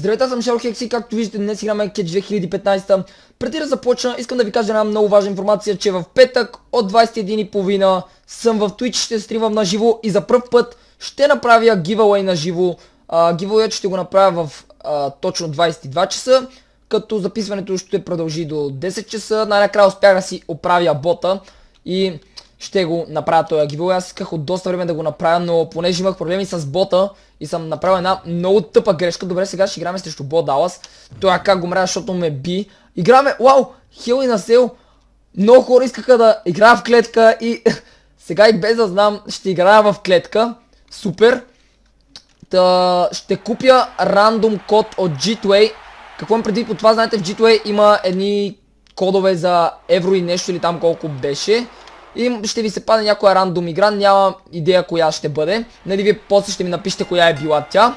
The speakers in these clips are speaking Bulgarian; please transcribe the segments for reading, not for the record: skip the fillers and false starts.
Здравейте, аз съм Шаро Хекси, както виждате днес играме Кетч 2015. Преди да започна, искам да ви кажа една много важна информация, че в петък от 21:30 съм в Twitch, ще стримам на живо и за пръв път ще направя giveaway на живо. Giveaway ще го направя в точно 22 часа, като записването ще продължи до 10 часа. Най-накрая успях да си оправя бота и ще го направя този giveaway. Аз исках от доста време да го направя, но понеже имах проблеми с бота и съм направил една много тъпа грешка. Добре, сега ще играме срещу Бо Далас. Той как го мря, защото ме би. Играме, вау, хил и на сел. Много хора искаха да играя в клетка и сега и без да знам ще играя в клетка. Супер. Ще купя рандом код от G2A. Какво им преди по това, знаете, в G2A има едни кодове за евро и нещо или там колко беше. И ще ви се падне някоя рандом игра, няма идея коя ще бъде. Нали вие после ще ми напишете коя е била тя.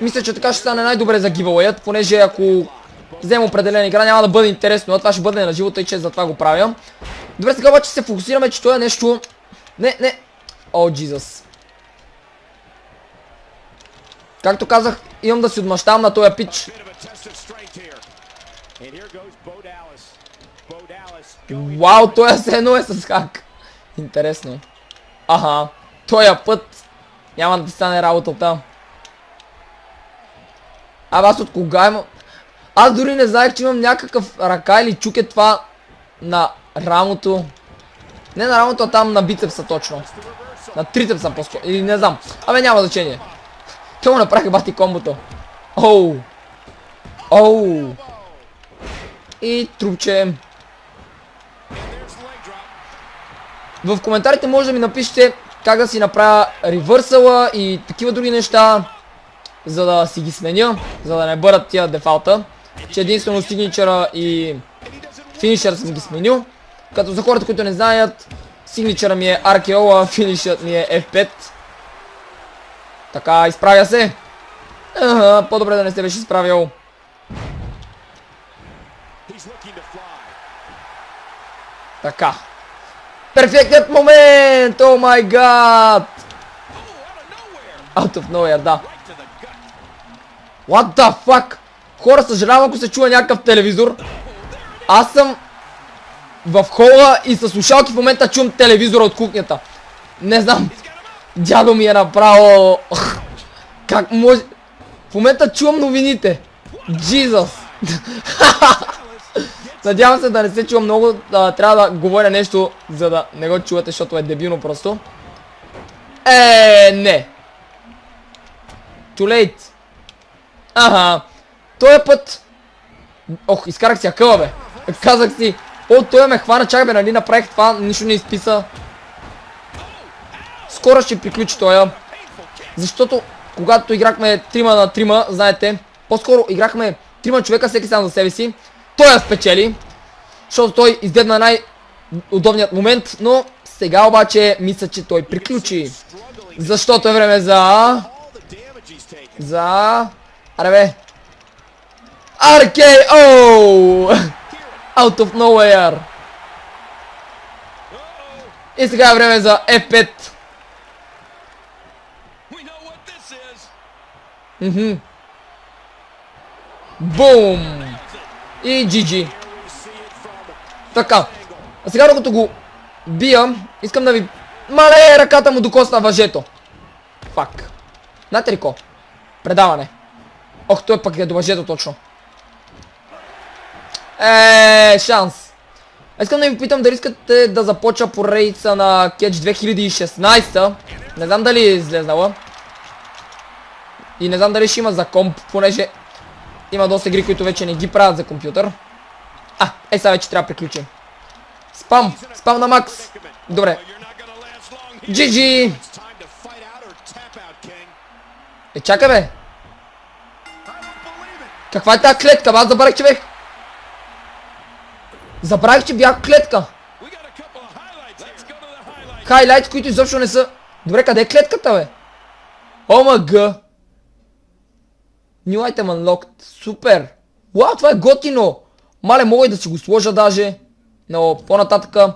Мисля, че така ще стане най-добре за giveaway-ът, понеже ако взема определена игра няма да бъде интересно, а това ще бъде на живо, тъй че затова го правя. Добре, сега обаче се фокусираме, че това е нещо... Не. О, Джизъс. Както казах, имам да си отмъщавам на този пич. Вау, той е едно е с хак. Интересно. Аха, тоя път няма да ти стане работата. Аз от кога имам... Аз дори не знаех, че имам някакъв ръка или чук е това на рамото. Не на рамото, а там на бицепса точно. На трицепса по-скоро. Или не знам. Абе няма значение. Той му направи бати комбото. Оу. И трупче. В коментарите може да ми напишете как да си направя ревърсала и такива други неща, за да си ги сменя, за да не бъдат тия дефалта. Че единствено сигничъра и финишър съм ги сменил. Като за хората, които не знаят, сигничъра ми е RKO, а финишът ми е F5. Така, изправя се. По-добре да не се беше изправил. Така. Перфектният момент! О май гад! Out of nowhere, да. What the fuck? Хора, съжалявам, ако се чува някакъв телевизор. Аз съм в хола и със слушалки в момента чувам телевизора от кухнята. Не знам. Дядо ми е направо... Как може... В момента чувам новините. Jesus. Надявам се да не се чува много, трябва да говоря нещо, за да не го чувате, защото е дебилно просто. Не. Too late. Аха. Този път... Ох, изкарах си акъла, бе. Казах си, той ме хвана, чак бе, нали направих това, нищо не изписа. Скоро ще приключи тоя. Защото, когато играхме 3 на 3, знаете, по-скоро играхме 3 човека, всеки сам за себе си. Той я спечели, защото той изгледна най-удобният момент, но сега обаче мисля, че той приключи. Защото е време за... Аре бе! RKO! Out of nowhere! И сега е време за F5. Бум! И GG. Така. А сега докато го бия, искам да ви... Мале, ръката му докосна въжето. Фак. Знаете ли ко? Предаване. Ох, той пък е до въжето точно. Шанс. Искам да ви питам дали искате да започна поредица на Кетч 2016. Не знам дали е излезнала. И не знам дали ще има за комп, понеже има доста игри, които вече не ги правят за компютър. Сега вече трябва да приключим. Спам на макс. Добре. GG. Чакай бе. Каква е тази клетка? Аз забравих, че бях. Забравих, че бях клетка. Хайлайт, които изобщо не са. Добре, къде е клетката, бе? ОМГ. New item unlocked. Супер. Уау, това е готино. Мале, мога и да си го сложа даже. Но по-нататъка.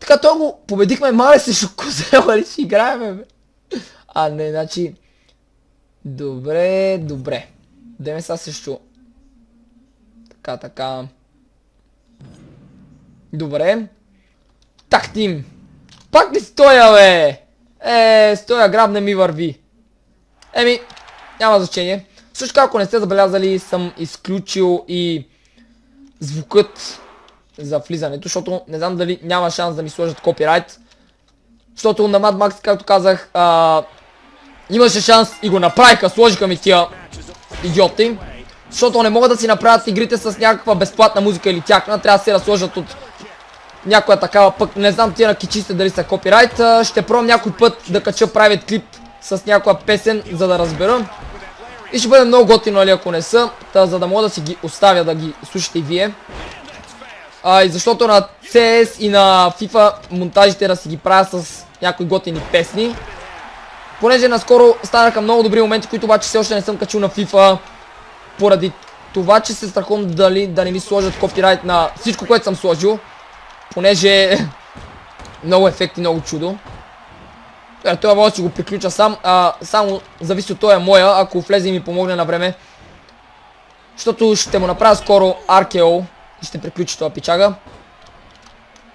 Така, то го победихме. Мале, срещу козела ли си играеме, бе? Не, значи... Добре, добре. Деме сега също. Така. Добре. Так, Тим. Пак ли стоя, бе? Стоя, граб не ми върви. Еми, няма значение. Също ако не сте забелязали, съм изключил и звукът за влизането, защото не знам дали няма шанс да ми сложат копирайт. Защото на Mad Max, както казах, имаше шанс и го направиха, сложиха ми тия идиоти. Защото не могат да си направят игрите с някаква безплатна музика или тяхна, трябва да се разсложат от някоя такава, пък не знам тия на кичисте дали са копирайт. Ще пробвам някой път да кача private клип с някоя песен, за да разбера. И ще бъде много готино, нали, ако не са, за да мога да си ги оставя да ги слушате и вие. И защото на CS и на FIFA монтажите да си ги правя с някои готини песни. Понеже наскоро станаха много добри моменти, които обаче все още не съм качил на FIFA. Поради това, че се страхувам дали да не ми сложат копирайт на всичко, което съм сложил. Понеже много ефекти, много чудо. Това може да си го приключа сам, само зависи от това е моя, ако влезе и ми помогне на време. Защото ще му направя скоро RKO и ще приключи това пичага.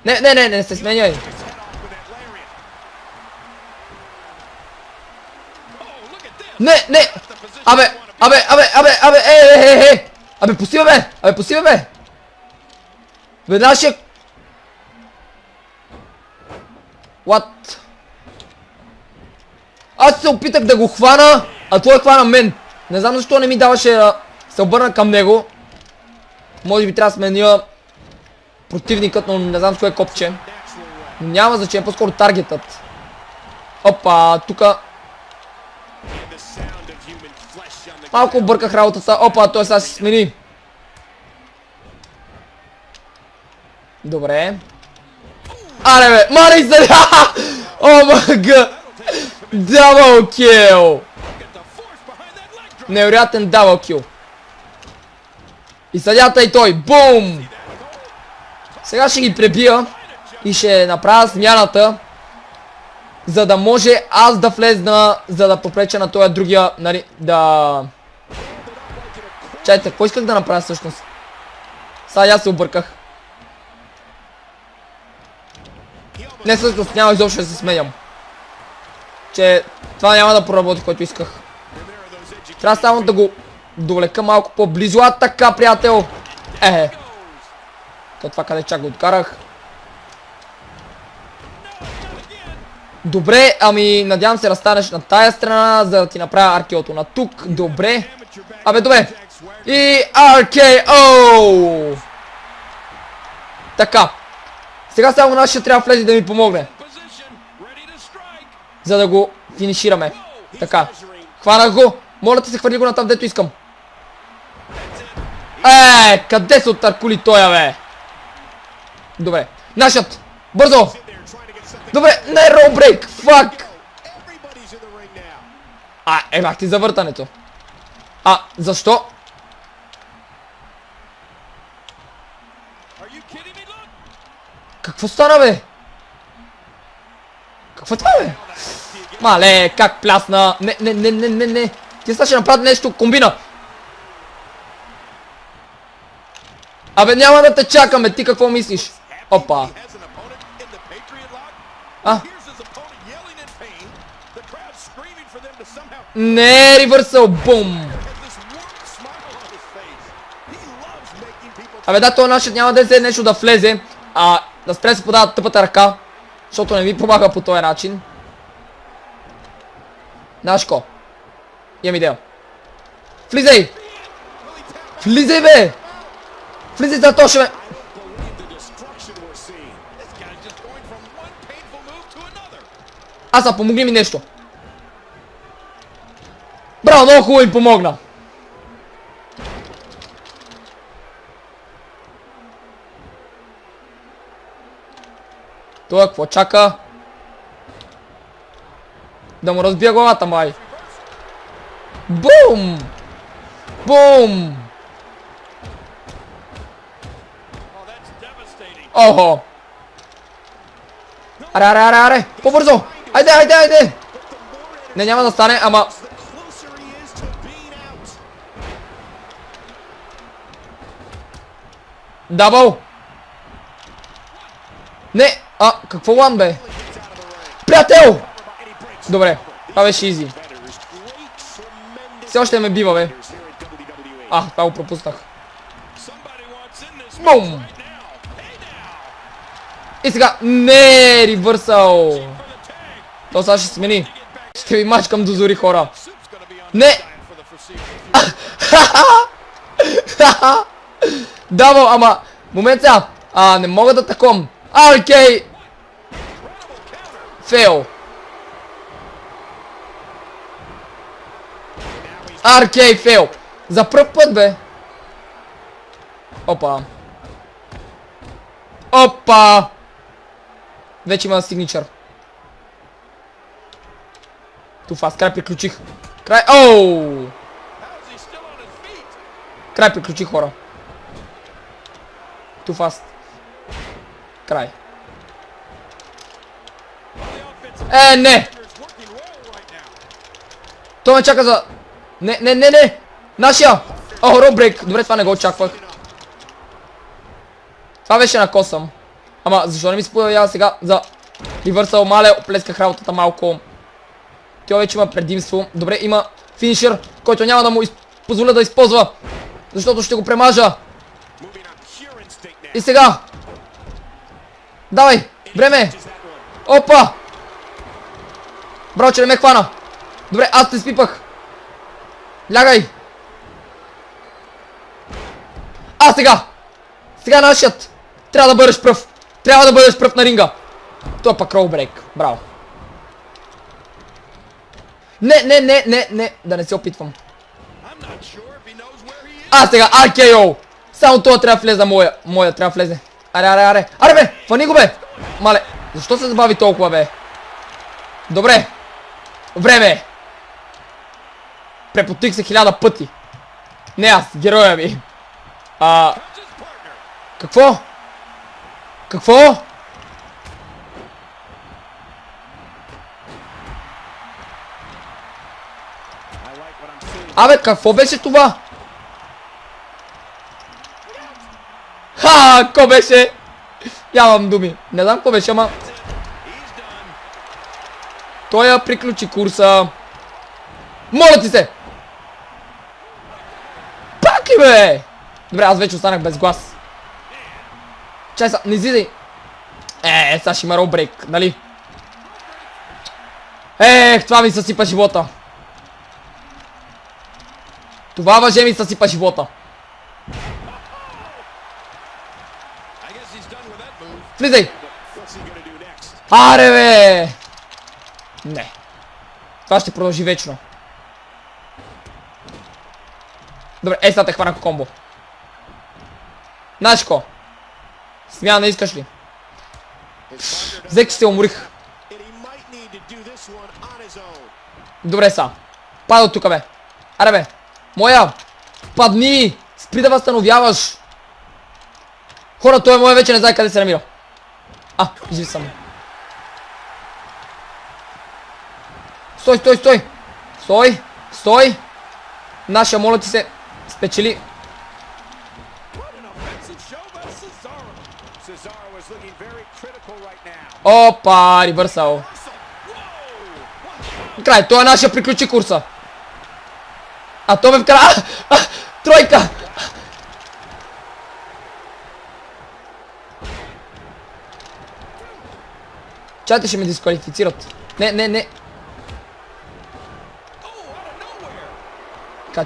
Не се сменяй. Не! Абе, пусти бе! Веднага ще... What? Аз се опитах да го хвана, а той хвана мен. Не знам защо не ми даваше да се обърна към него. Може би трябва да сменя противникът, но не знам с кое копче. Няма значение, по-скоро таргетът. Опа, тука. Малко обърках работата. Опа, той сега се смени. Добре. Аре бе, мали се! О мага! Дабъл кил! Невероятен дабъл кил. И съдята и той. Бум! Сега ще ги пребия и ще направя смяната, за да може аз да влезна, за да попреча на този другия, нали, да... Чайте, какво исках да направя всъщност? Сега я се обърках. Не, всъщност няма изобщо да се сменям. Че това няма да проработи, което исках. Трябва само да го довлека малко по-близо. Така, приятел! Това къде чак го откарах. Добре, ами надявам се да станеш на тая страна, за да ти направя RKO-то на тук. Добре. Абе, добре. И RKO! Така. Сега само наш ще трябва да влезе да ми помогне. За да го финишираме. Така. Хванах го. Моля ти се, хвърли го на там, дето искам. Къде се оттъркули тоя, бе? Добре. Нашът. Бързо. Добре. Не, роубрейк. Фак. Бах ти завъртането. Защо? Какво стана, бе? Какво това, бе? Мале, как плясна. Не. Ти сега ще направи нещо комбина. Абе, няма да те чакаме. Ти какво мислиш? Опа. Не, ревърсъл. Бум. Абе, да, този нашът няма да взе нещо да влезе. Да спре се подава тъпата ръка. Защото не ми помага по този начин. Нашко. Имам идея. Влизай! Влизай, бе! Влизай за точно, бе! Помогни ми нещо. Браво, много хубаво им помогна. Това какво чака? Да му разбия главата, май. Бум! Бум! Охо! Аре! По-бързо! Айде! Не, няма да стане, ама... Дабъл. Не, какво лан бе? Приятел! Добре, това беше изи. Все още ме бива бе. Това го пропуснах. Бум! И сега, не, ревърсал. То сега ще смени. Ще ви мачкам до зори, хора. Не! Дабъл, ама, момент сега. Не мога да таком. Окей! Фейл. Аркей фейл. За пръв път бе. Опа. Опа. Вече има сигничър. Туф, аз край приключих. Край. Оу. Край приключих, хора. Туф, аз. Край. Не. Той ме чака за... Не. Нашия. Робрейк. Добре, това не го очаквах. Това беше на косъм. Ама защо не ми се появява сега за ревърсъл? Мале, оплесках работата малко. Той вече има предимство. Добре, има финишър, който няма да му позволя да използва. Защото ще го премажа. И сега. Давай, време. Опа. Браво, че не ме хвана. Добре, аз те спипах. Лягай. Сега. Сега нашият. Трябва да бъдеш пръв. Трябва да бъдеш пръв на ринга. Това пък ролбрейк. Браво. Не. Да не се опитвам. Сега. RKO. Само това трябва да влезе. Моя трябва да влезе. Аре. Аре бе. Фани го бе. Мале. Защо се забави толкова бе? Добре. Време. Препотих се 1000 пъти. Не аз. Героя ми. Какво? Какво? Абе, какво беше това? Какво беше? Нямам думи. Не знам какво беше, ама... Той я приключи курса. Моля ти се! Пак ли бе? Добре, аз вече останах без глас. Чай са, не излизай. Сега ще има ролбрейк, нали? Това ми съсипа живота. Това въже ми съсипа живота. Влизай! Аре бе! Не. Това ще продължи вечно. Добре, сега те хвана комбо. Знаеш ко? Смяна искаш ли? Взех, че се уморих. Добре са. Пада от тука бе. Аре бе. Моя. Падни. Спри да възстановяваш. Хора, той моя вече не знае къде се намира. Жив съм. Стой. Наша, моля ти се. Спечели. Опа, ревърсал. Край, това нашия приключи курса. То ме вкара. Тройка. Чайте, ще ме дисквалифицират. Не.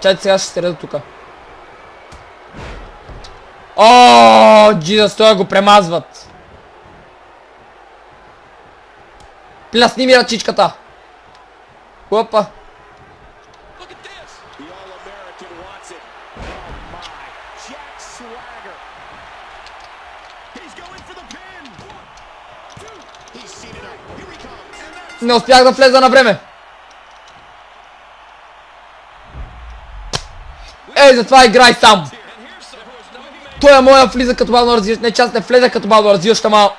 Чайте, сега ще се реда тука. Джизъс, той го премазват. Плясни ми ръчичката. Опа. Не успях да влеза на време. Затова играй сам. Той е моя влиза като бавно развиващ. Не, че аз не влезах като бавно развиващ, ама